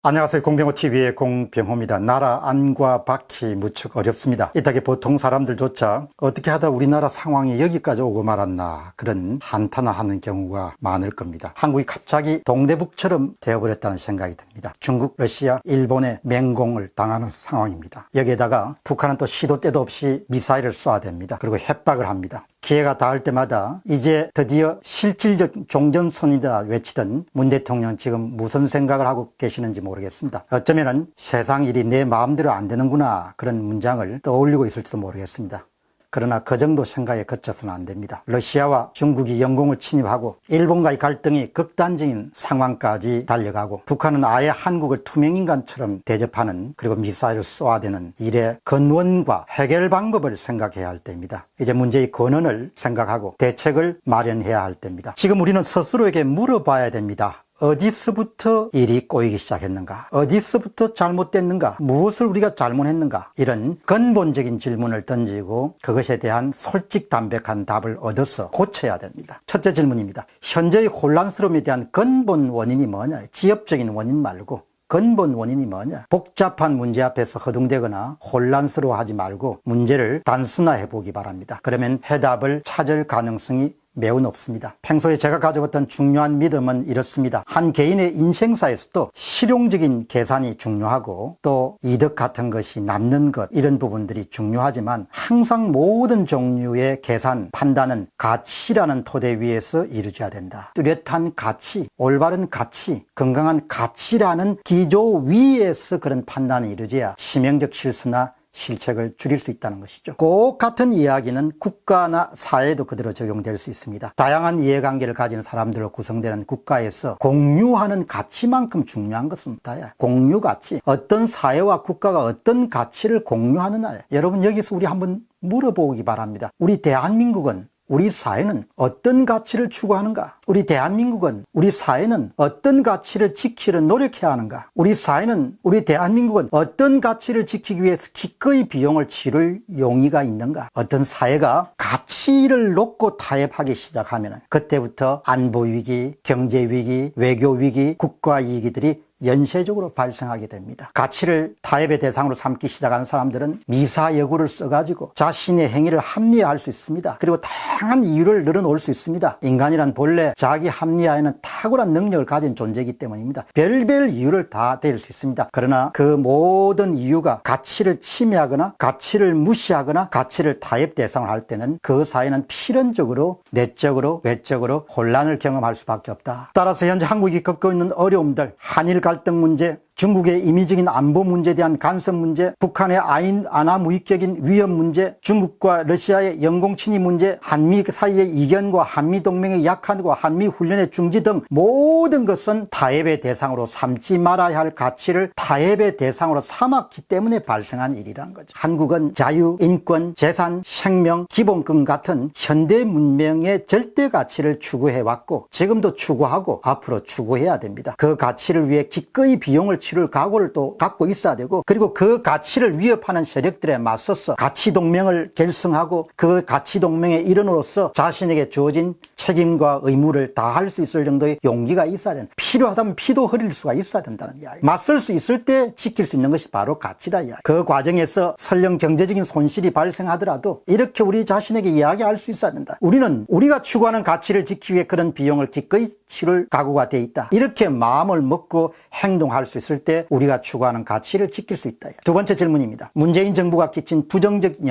안녕하세요. 공병호TV의 공병호입니다. 나라 안과 밖이 무척 어렵습니다. 이따게 보통 사람들조차 어떻게 하다 우리나라 상황이 여기까지 오고 말았나 그런 한탄하는 경우가 많을 겁니다. 한국이 갑자기 동대북처럼 되어버렸다는 생각이 듭니다. 중국, 러시아, 일본의 맹공을 당하는 상황입니다. 여기에다가 북한은 또 시도 때도 없이 미사일을 쏘아댑니다. 그리고 협박을 합니다. 기회가 닿을 때마다 이제 드디어 실질적 종전선이다 외치던 문 대통령 지금 무슨 생각을 하고 계시는지 모르겠습니다. 어쩌면은 세상 일이 내 마음대로 안 되는구나 그런 문장을 떠올리고 있을지도 모르겠습니다. 그러나 그 정도 생각에 그쳐서는 안 됩니다. 러시아와 중국이 영공을 침입하고 일본과의 갈등이 극단적인 상황까지 달려가고 북한은 아예 한국을 투명인간처럼 대접하는 그리고 미사일을 쏘아대는 일의 근원과 해결 방법을 생각해야 할 때입니다. 이제 문제의 근원을 생각하고 대책을 마련해야 할 때입니다. 지금 우리는 스스로에게 물어봐야 됩니다. 어디서부터 일이 꼬이기 시작했는가? 어디서부터 잘못됐는가? 무엇을 우리가 잘못했는가? 이런 근본적인 질문을 던지고 그것에 대한 솔직담백한 답을 얻어서 고쳐야 됩니다. 첫째 질문입니다. 현재의 혼란스러움에 대한 근본 원인이 뭐냐? 지엽적인 원인 말고 근본 원인이 뭐냐? 복잡한 문제 앞에서 허둥대거나 혼란스러워하지 말고 문제를 단순화해 보기 바랍니다. 그러면 해답을 찾을 가능성이 매우 높습니다. 평소에 제가 가져왔던 중요한 믿음은 이렇습니다. 한 개인의 인생사에서도 실용적인 계산이 중요하고 또 이득 같은 것이 남는 것 이런 부분들이 중요하지만 항상 모든 종류의 계산, 판단은 가치라는 토대 위에서 이루어져야 된다. 뚜렷한 가치, 올바른 가치, 건강한 가치라는 기조 위에서 그런 판단이 이루어져야 치명적 실수나 실책을 줄일 수 있다는 것이죠. 꼭 같은 이야기는 국가나 사회에도 그대로 적용될 수 있습니다. 다양한 이해관계를 가진 사람들로 구성되는 국가에서 공유하는 가치만큼 중요한 것은 다야. 공유 가치. 어떤 사회와 국가가 어떤 가치를 공유하느냐. 여러분 여기서 우리 한번 물어보기 바랍니다. 우리 대한민국은 우리 사회는 어떤 가치를 추구하는가? 우리 대한민국은, 우리 사회는 어떤 가치를 지키려 노력해야 하는가? 우리 사회는, 우리 대한민국은 어떤 가치를 지키기 위해서 기꺼이 비용을 치를 용의가 있는가? 어떤 사회가 가치를 놓고 타협하기 시작하면 그때부터 안보 위기, 경제 위기, 외교 위기, 국가 위기들이 연쇄적으로 발생하게 됩니다. 가치를 타협의 대상으로 삼기 시작하는 사람들은 미사여구를 써가지고 자신의 행위를 합리화할 수 있습니다. 그리고 다양한 이유를 늘어놓을 수 있습니다. 인간이란 본래 자기 합리화에는 탁월한 능력을 가진 존재이기 때문입니다. 별별 이유를 다 댈 수 있습니다. 그러나 그 모든 이유가 가치를 침해하거나 가치를 무시하거나 가치를 타협 대상을 할 때는 그 사회는 필연적으로 내적으로 외적으로 혼란을 경험할 수밖에 없다. 따라서 현재 한국이 겪고 있는 어려움들, 한일 갈등 문제, 중국의 임의적인 안보 문제에 대한 간섭 문제, 북한의 안하 무의격인 위협 문제, 중국과 러시아의 영공 침입 문제, 한미 사이의 이견과 한미 동맹의 약화와 한미 훈련의 중지 등 모든 것은 타협의 대상으로 삼지 말아야 할 가치를 타협의 대상으로 삼았기 때문에 발생한 일이라는 거죠. 한국은 자유, 인권, 재산, 생명, 기본권 같은 현대 문명의 절대 가치를 추구해왔고 지금도 추구하고 앞으로 추구해야 됩니다. 그 가치를 위해 기꺼이 비용을 치를 각오를 또 갖고 있어야 되고 그리고 그 가치를 위협하는 세력들에 맞서서 가치동맹을 결성하고 그 가치동맹의 일원으로서 자신에게 주어진 책임과 의무를 다할 수 있을 정도의 용기가 있어야 된다. 필요하다면 피도 흘릴 수가 있어야 된다는 이야기. 맞설 수 있을 때 지킬 수 있는 것이 바로 가치다 이야기. 그 과정에서 설령 경제적인 손실이 발생하더라도 이렇게 우리 자신에게 이야기할 수 있어야 된다. 우리는 우리가 추구하는 가치를 지키기 위해 그런 비용을 기꺼이 치를 각오가 돼 있다. 이렇게 마음을 먹고 행동할 수 있을 때 우리가 추구하는 가치를 지킬 수 있다. 두 번째 질문입니다. 문재인 정부가 끼친 부정적인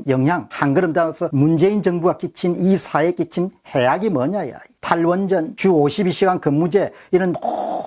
영향, 한 걸음 따라서 문재인 정부가 끼친 이 사회에 끼친 해악이 뭐냐. 탈원전, 주 52시간 근무제 이런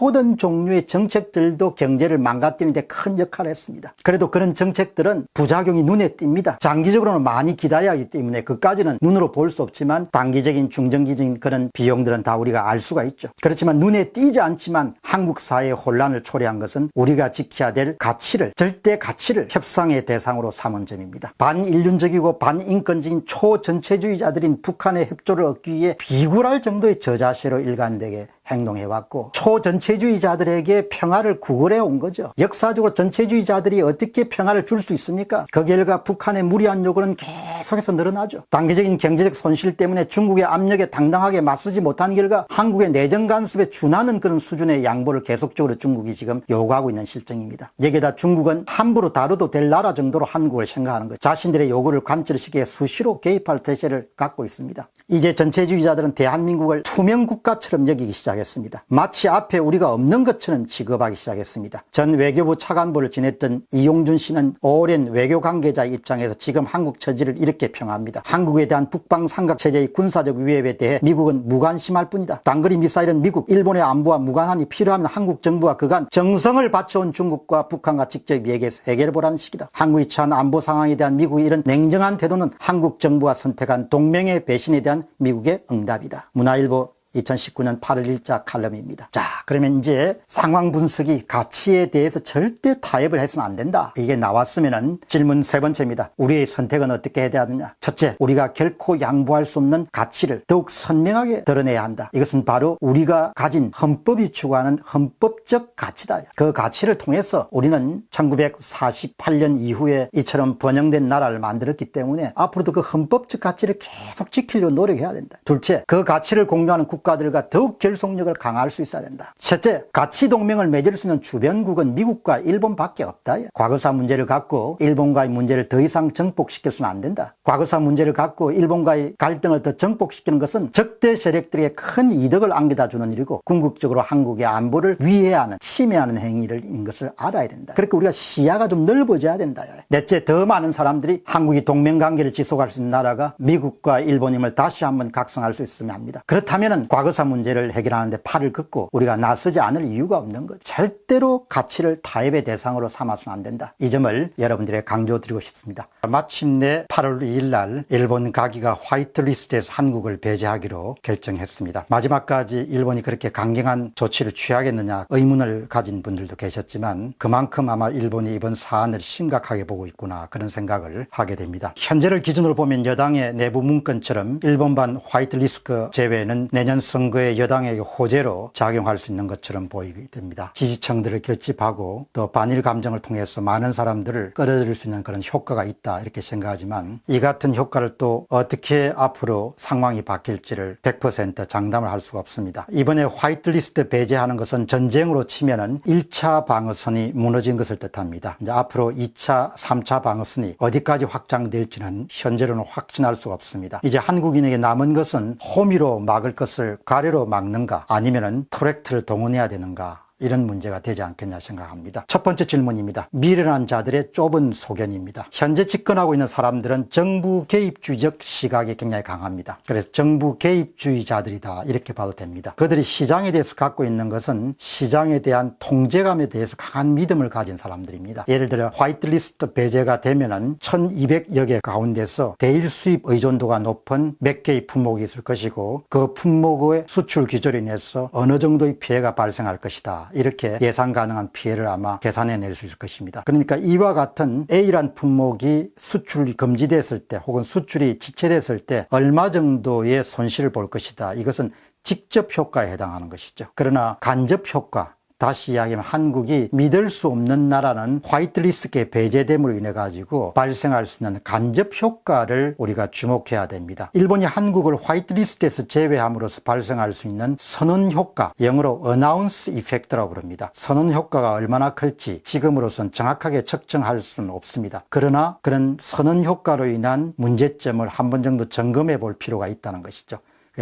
모든 종류의 정책들도 경제를 망가뜨리는 데 큰 역할을 했습니다. 그래도 그런 정책들은 부작용이 눈에 띕니다. 장기적으로는 많이 기다려야 하기 때문에 그까지는 눈으로 볼 수 없지만 단기적인 중장기적인 그런 비용들은 다 우리가 알 수가 있죠. 그렇지만 눈에 띄지 않지만 한국 사회의 혼란을 초래한 것은 우리가 지켜야 될 가치를, 절대 가치를 협상의 대상으로 삼은 점입니다. 반인륜적이고 반인권적인 초전체주의자들인 북한의 협조를 얻기 위해 비굴할 정도의 저자세로 일관되게 행동해왔고 초전체주의자들에게 평화를 구걸해 온 거죠. 역사적으로 전체주의자들이 어떻게 평화를 줄 수 있습니까? 그 결과 북한의 무리한 요구는 계속해서 늘어나죠. 단기적인 경제적 손실 때문에 중국의 압력에 당당하게 맞서지 못한 결과 한국의 내정 간섭에 준하는 그런 수준의 양보를 계속적으로 중국이 지금 요구하고 있는 실정입니다. 여기에다 중국은 함부로 다뤄도 될 나라 정도로 한국을 생각하는 것, 자신들의 요구를 관철시키게 수시로 개입할 태세를 갖고 있습니다. 이제 전체주의자들은 대한민국을 투명 국가처럼 여기기 시작했습니다. 마치 앞에 우리가 없는 것처럼 취급하기 시작했습니다. 전 외교부 차관보를 지냈던 이용준 씨는 오랜 외교 관계자의 입장에서 지금 한국 처지를 이렇게 평합니다. 한국에 대한 북방 삼각체제의 군사적 위협에 대해 미국은 무관심할 뿐이다. 단거리 미사일은 미국, 일본의 안보와 무관하니 필요하면 한국 정부와 그간 정성을 바쳐온 중국과 북한과 직접 얘기해서 해결해보라는 식이다. 한국이 처한 안보 상황에 대한 미국의 이런 냉정한 태도는 한국 정부가 선택한 동맹의 배신에 대한 미국의 응답이다. 문화일보 2019년 8월 1자 칼럼입니다. 자, 그러면 이제 상황 분석이 가치에 대해서 절대 타협을 해서는 안 된다. 이게 나왔으면은 질문 세 번째입니다. 우리의 선택은 어떻게 해야 되느냐? 첫째, 우리가 결코 양보할 수 없는 가치를 더욱 선명하게 드러내야 한다. 이것은 바로 우리가 가진 헌법이 추구하는 헌법적 가치다. 그 가치를 통해서 우리는 1948년 이후에 이처럼 번영된 나라를 만들었기 때문에 앞으로도 그 헌법적 가치를 계속 지키려고 노력해야 된다. 둘째, 그 가치를 공유하는 국가들과 더욱 결속력을 강화할 수 있어야 된다. 셋째, 가치 동맹을 맺을 수 있는 주변국은 미국과 일본밖에 없다. 과거사 문제를 갖고 일본과의 문제를 더 이상 정복시켜서는 안 된다. 과거사 문제를 갖고 일본과의 갈등을 더 정복시키는 것은 적대 세력들에게 큰 이득을 안겨다 주는 일이고 궁극적으로 한국의 안보를 위해하는 침해하는 행위인 것을 알아야 된다. 그러니까 우리가 시야가 좀 넓어져야 된다. 넷째, 더 많은 사람들이 한국이 동맹관계를 지속할 수 있는 나라가 미국과 일본임을 다시 한번 각성할 수 있으면 합니다. 그렇다면 과거사 문제를 해결하는데 팔을 긋고 우리가 나서지 않을 이유가 없는 거죠. 절대로 가치를 타협의 대상으로 삼아서는 안 된다. 이 점을 여러분들에게 강조드리고 싶습니다. 마침내 8월 2일 날 일본 가기가 화이트리스트에서 한국을 배제하기로 결정했습니다. 마지막까지 일본이 그렇게 강경한 조치를 취하겠느냐 의문을 가진 분들도 계셨지만 그만큼 아마 일본이 이번 사안을 심각하게 보고 있구나 그런 생각을 하게 됩니다. 현재를 기준으로 보면 여당의 내부 문건처럼 일본반 화이트리스트 제외는 내년 선거에 여당에게 호재로 작용할 수 있는 것처럼 보이게 됩니다. 지지층들을 결집하고 또 반일 감정을 통해서 많은 사람들을 끌어들일 수 있는 그런 효과가 있다 이렇게 생각하지만 이 같은 효과를 또 어떻게 앞으로 상황이 바뀔지를 100% 장담을 할 수가 없습니다. 이번에 화이트리스트 배제하는 것은 전쟁으로 치면은 1차 방어선이 무너진 것을 뜻합니다. 이제 앞으로 2차, 3차 방어선이 어디까지 확장될지는 현재로는 확신할 수가 없습니다. 이제 한국인에게 남은 것은 호미로 막을 것을 가래로 막는가 아니면은 트랙트를 동원해야 되는가 이런 문제가 되지 않겠냐 생각합니다. 첫 번째 질문입니다. 미련한 자들의 좁은 소견입니다. 현재 집권하고 있는 사람들은 정부 개입주의적 시각이 굉장히 강합니다. 그래서 정부 개입주의자들이다 이렇게 봐도 됩니다. 그들이 시장에 대해서 갖고 있는 것은 시장에 대한 통제감에 대해서 강한 믿음을 가진 사람들입니다. 예를 들어 화이트리스트 배제가 되면은 1200여 개 가운데서 대일 수입 의존도가 높은 몇 개의 품목이 있을 것이고 그 품목의 수출 규제로 인해서 어느 정도의 피해가 발생할 것이다. 이렇게 예상 가능한 피해를 아마 계산해낼 수 있을 것입니다. 그러니까 이와 같은 A란 품목이 수출이 금지됐을 때 혹은 수출이 지체됐을 때 얼마 정도의 손실을 볼 것이다. 이것은 직접 효과에 해당하는 것이죠. 그러나 간접 효과, 다시 이야기하면 한국이 믿을 수 없는 나라는 화이트리스트에 배제됨으로 인해 가지고 발생할 수 있는 간접 효과를 우리가 주목해야 됩니다. 일본이 한국을 화이트리스트에서 제외함으로써 발생할 수 있는 선언 효과, 영어로 어나운스 이펙트라고 부릅니다. 선언 효과가 얼마나 클지 지금으로선 정확하게 측정할 수는 없습니다. 그러나 그런 선언 효과로 인한 문제점을 한 번 정도 점검해 볼 필요가 있다는 것이죠.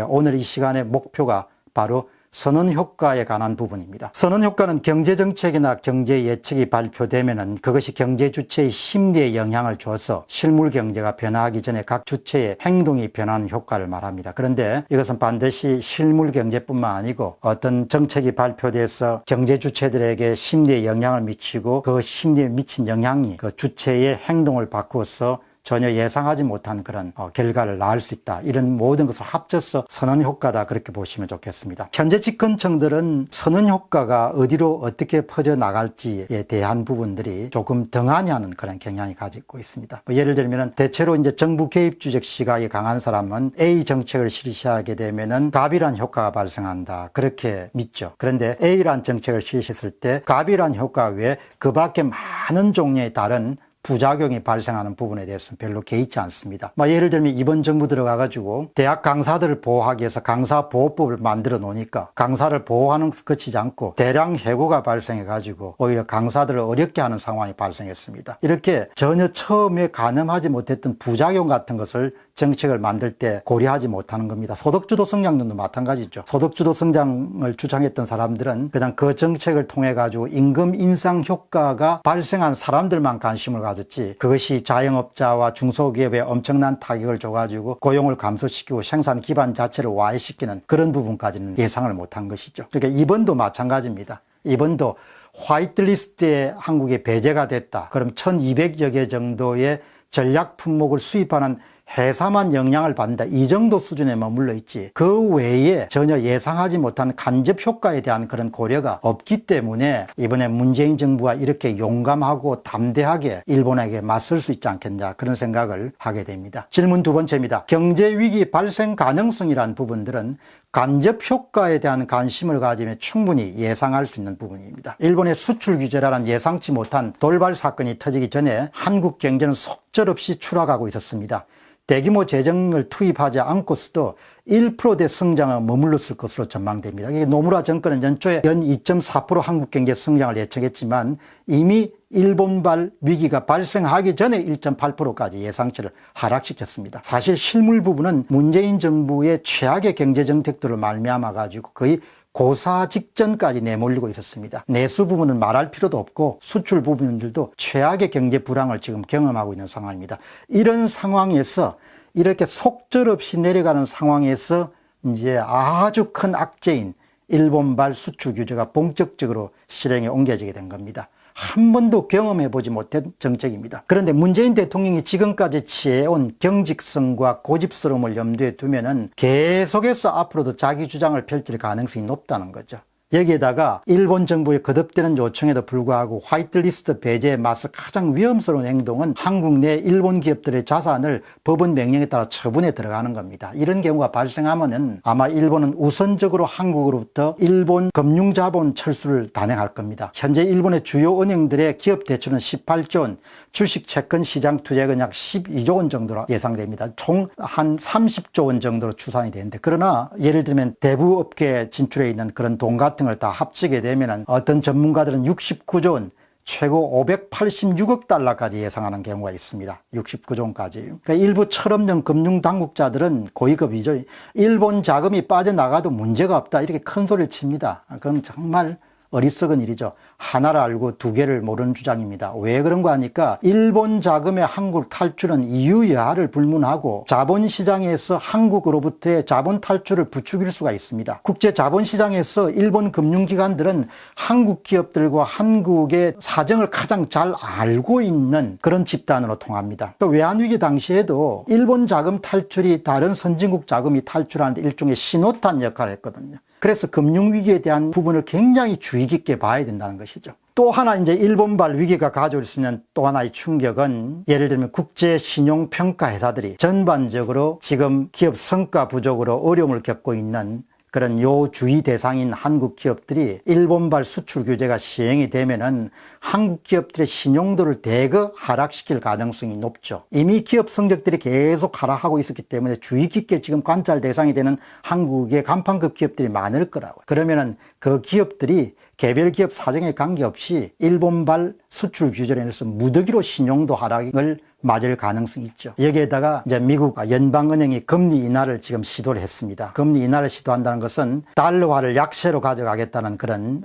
오늘 이 시간의 목표가 바로 선언 효과에 관한 부분입니다. 선언 효과는 경제정책이나 경제 예측이 발표되면은 그것이 경제 주체의 심리에 영향을 줘서 실물 경제가 변화하기 전에 각 주체의 행동이 변하는 효과를 말합니다. 그런데 이것은 반드시 실물 경제뿐만 아니고 어떤 정책이 발표돼서 경제 주체들에게 심리에 영향을 미치고 그 심리에 미친 영향이 그 주체의 행동을 바꾸어서 전혀 예상하지 못한 그런 결과를 낳을 수 있다. 이런 모든 것을 합쳐서 선언효과다, 그렇게 보시면 좋겠습니다. 현재 집권층들은 선언효과가 어디로 어떻게 퍼져나갈지에 대한 부분들이 조금 등한히하는 그런 경향이 가지고 있습니다. 예를 들면 대체로 이제 정부 개입주적 시각이 강한 사람은 A 정책을 실시하게 되면은 갑이란 효과가 발생한다, 그렇게 믿죠. 그런데 A란 정책을 실시했을 때 갑이란 효과 외에 그 밖에 많은 종류의 다른 부작용이 발생하는 부분에 대해서는 별로 개의치 않습니다. 예를 들면 이번 정부 들어가가지고 대학 강사들을 보호하기 위해서 강사보호법을 만들어 놓으니까 강사를 보호하는 것을 그치지 않고 대량 해고가 발생해가지고 오히려 강사들을 어렵게 하는 상황이 발생했습니다. 이렇게 전혀 처음에 가늠하지 못했던 부작용 같은 것을 정책을 만들 때 고려하지 못하는 겁니다. 소득주도 성장론도 마찬가지죠. 소득주도 성장을 주장했던 사람들은 그냥 그 정책을 통해 가지고 임금 인상 효과가 발생한 사람들만 관심을 가졌지, 그것이 자영업자와 중소기업에 엄청난 타격을 줘가지고 고용을 감소시키고 생산 기반 자체를 와해시키는 그런 부분까지는 예상을 못한 것이죠. 그러니까 이번도 마찬가지입니다. 이번도 화이트리스트에 한국에 배제가 됐다. 그럼 1200여 개 정도의 전략 품목을 수입하는 회사만 영향을 받는다, 이 정도 수준에 머물러 있지, 그 외에 전혀 예상하지 못한 간접 효과에 대한 그런 고려가 없기 때문에 이번에 문재인 정부가 이렇게 용감하고 담대하게 일본에게 맞설 수 있지 않겠냐, 그런 생각을 하게 됩니다. 질문 두 번째입니다. 경제위기 발생 가능성이라는 부분들은 간접 효과에 대한 관심을 가지면 충분히 예상할 수 있는 부분입니다. 일본의 수출 규제라는 예상치 못한 돌발 사건이 터지기 전에 한국 경제는 속절없이 추락하고 있었습니다. 대규모 재정을 투입하지 않고서도 1%대 성장을 머물렀을 것으로 전망됩니다. 노무라 정권은 연초에 연 2.4% 한국 경제 성장을 예측했지만 이미 일본발 위기가 발생하기 전에 1.8%까지 예상치를 하락시켰습니다. 사실 실물 부분은 문재인 정부의 최악의 경제 정책들을 말미암아 가지고 거의 고사 직전까지 내몰리고 있었습니다. 내수 부분은 말할 필요도 없고 수출 부분들도 최악의 경제 불황을 지금 경험하고 있는 상황입니다. 이런 상황에서 이렇게 속절없이 내려가는 상황에서 이제 아주 큰 악재인 일본발 수출 규제가 본격적으로 실행에 옮겨지게 된 겁니다. 한 번도 경험해보지 못한 정책입니다. 그런데 문재인 대통령이 지금까지 취해온 경직성과 고집스러움을 염두에 두면은 계속해서 앞으로도 자기 주장을 펼칠 가능성이 높다는 거죠. 여기에다가 일본 정부의 거듭되는 요청에도 불구하고 화이트리스트 배제에 맞서 가장 위험스러운 행동은 한국 내 일본 기업들의 자산을 법원 명령에 따라 처분에 들어가는 겁니다. 이런 경우가 발생하면은 아마 일본은 우선적으로 한국으로부터 일본 금융자본 철수를 단행할 겁니다. 현재 일본의 주요 은행들의 기업 대출은 18조 원, 주식 채권 시장 투자액은 약 12조 원 정도로 예상됩니다. 총 한 30조 원 정도로 추산이 되는데, 그러나 예를 들면 대부 업계에 진출해 있는 그런 돈 같은 걸 다 합치게 되면 어떤 전문가들은 69조 원, 최고 586억 달러까지 예상하는 경우가 있습니다. 69조 원까지. 그러니까 일부 철없는 금융당국자들은 고위급이죠. 일본 자금이 빠져나가도 문제가 없다, 이렇게 큰 소리를 칩니다. 그럼 정말 어리석은 일이죠. 하나를 알고 두 개를 모르는 주장입니다. 왜 그런가 하니까 일본 자금의 한국 탈출은 이유 여하를 불문하고 자본시장에서 한국으로부터의 자본 탈출을 부추길 수가 있습니다. 국제 자본시장에서 일본 금융기관들은 한국 기업들과 한국의 사정을 가장 잘 알고 있는 그런 집단으로 통합니다. 외환위기 당시에도 일본 자금 탈출이 다른 선진국 자금이 탈출하는 데 일종의 신호탄 역할을 했거든요. 그래서 금융위기에 대한 부분을 굉장히 주의 깊게 봐야 된다는 것이죠. 또 하나 이제 일본발 위기가 가져올 수 있는 또 하나의 충격은, 예를 들면 국제 신용평가 회사들이 전반적으로 지금 기업 성과 부족으로 어려움을 겪고 있는 그런 요주의 대상인 한국 기업들이 일본발 수출 규제가 시행이 되면은 한국 기업들의 신용도를 대거 하락시킬 가능성이 높죠. 이미 기업 성적들이 계속 하락하고 있었기 때문에 주의 깊게 지금 관찰 대상이 되는 한국의 간판급 기업들이 많을 거라고요. 그러면은 그 기업들이 개별 기업 사정에 관계없이 일본발 수출 규제로 인해서 무더기로 신용도 하락을 맞을 가능성이 있죠. 여기에다가 이제 미국 연방은행이 금리 인하를 지금 시도를 했습니다. 금리 인하를 시도한다는 것은 달러화를 약세로 가져가겠다는 그런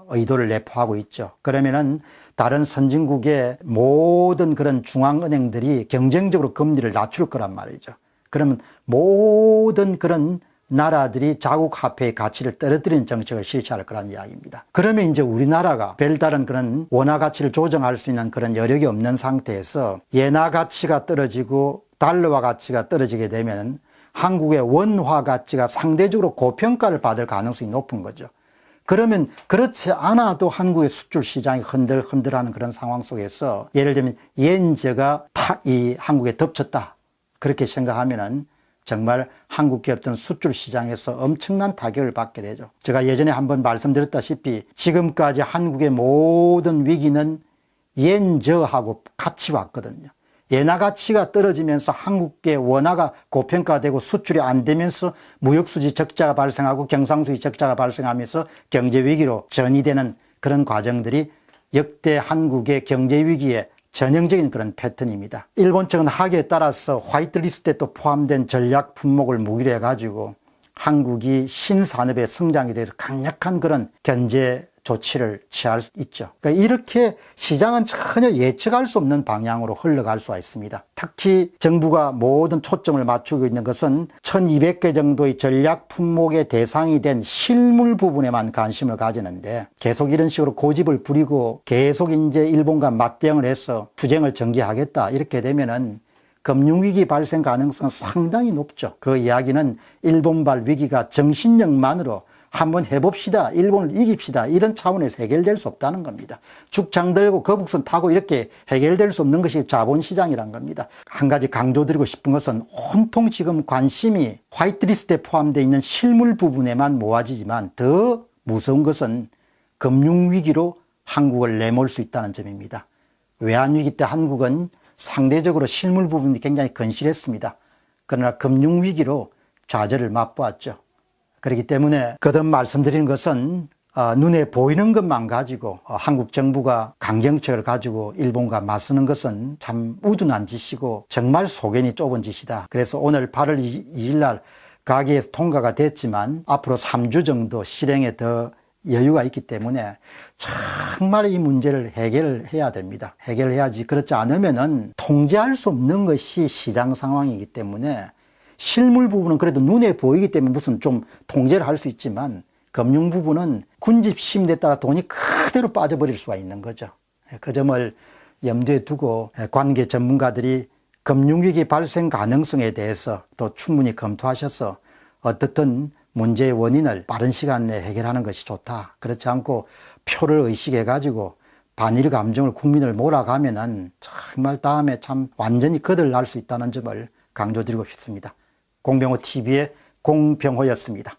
의도를 내포하고 있죠. 그러면은 다른 선진국의 모든 그런 중앙은행들이 경쟁적으로 금리를 낮출 거란 말이죠. 그러면 모든 그런 나라들이 자국 화폐의 가치를 떨어뜨리는 정책을 실시할 거란 이야기입니다. 그러면 이제 우리나라가 별다른 그런 원화 가치를 조정할 수 있는 그런 여력이 없는 상태에서 엔화 가치가 떨어지고 달러화 가치가 떨어지게 되면 한국의 원화 가치가 상대적으로 고평가를 받을 가능성이 높은 거죠. 그러면 그렇지 않아도 한국의 수출 시장이 흔들흔들하는 그런 상황 속에서 예를 들면 엔저가 이 한국에 덮쳤다. 그렇게 생각하면은 정말 한국 기업들은 수출 시장에서 엄청난 타격을 받게 되죠. 제가 예전에 한번 말씀드렸다시피 지금까지 한국의 모든 위기는 엔저하고 같이 왔거든요. 엔화 가치가 떨어지면서 한국의 원화가 고평가되고 수출이 안 되면서 무역수지 적자가 발생하고 경상수지 적자가 발생하면서 경제위기로 전이되는 그런 과정들이 역대 한국의 경제위기의 전형적인 그런 패턴입니다. 일본 측은 하기에 따라서 화이트리스트에 또 포함된 전략 품목을 무기로 해가지고 한국이 신산업의 성장에 대해서 강력한 그런 견제 조치를 취할 수 있죠. 그러니까 이렇게 시장은 전혀 예측할 수 없는 방향으로 흘러갈 수가 있습니다. 특히 정부가 모든 초점을 맞추고 있는 것은 1200개 정도의 전략 품목의 대상이 된 실물 부분에만 관심을 가지는데 계속 이런 식으로 고집을 부리고 계속 이제 일본과 맞대응을 해서 투쟁을 전개하겠다 이렇게 되면은 금융위기 발생 가능성은 상당히 높죠. 그 이야기는 일본발 위기가 정신력만으로 한번 해봅시다. 일본을 이깁시다. 이런 차원에서 해결될 수 없다는 겁니다. 죽창 들고 거북선 타고 이렇게 해결될 수 없는 것이 자본시장이란 겁니다. 한 가지 강조드리고 싶은 것은 온통 지금 관심이 화이트리스트에 포함되어 있는 실물 부분에만 모아지지만 더 무서운 것은 금융위기로 한국을 내몰 수 있다는 점입니다. 외환위기 때 한국은 상대적으로 실물 부분이 굉장히 건실했습니다. 그러나 금융위기로 좌절을 맛보았죠. 그렇기 때문에 거듭 말씀드리는 것은 눈에 보이는 것만 가지고 한국 정부가 강경책을 가지고 일본과 맞서는 것은 참 우둔한 짓이고 정말 속견이 좁은 짓이다. 그래서 오늘 8월 2일 날 가계에서 통과가 됐지만 앞으로 3주 정도 실행에 더 여유가 있기 때문에 정말 이 문제를 해결해야 됩니다. 해결해야지. 그렇지 않으면은 통제할 수 없는 것이 시장 상황이기 때문에 실물 부분은 그래도 눈에 보이기 때문에 무슨 좀 통제를 할 수 있지만 금융 부분은 군집 심리에 따라 돈이 그대로 빠져버릴 수가 있는 거죠. 그 점을 염두에 두고 관계 전문가들이 금융위기 발생 가능성에 대해서 또 충분히 검토하셔서 어떻든 문제의 원인을 빠른 시간 내에 해결하는 것이 좋다. 그렇지 않고 표를 의식해가지고 반일 감정을 국민을 몰아가면은 정말 다음에 참 완전히 거들날 수 있다는 점을 강조드리고 싶습니다. 공병호 TV의 공병호였습니다.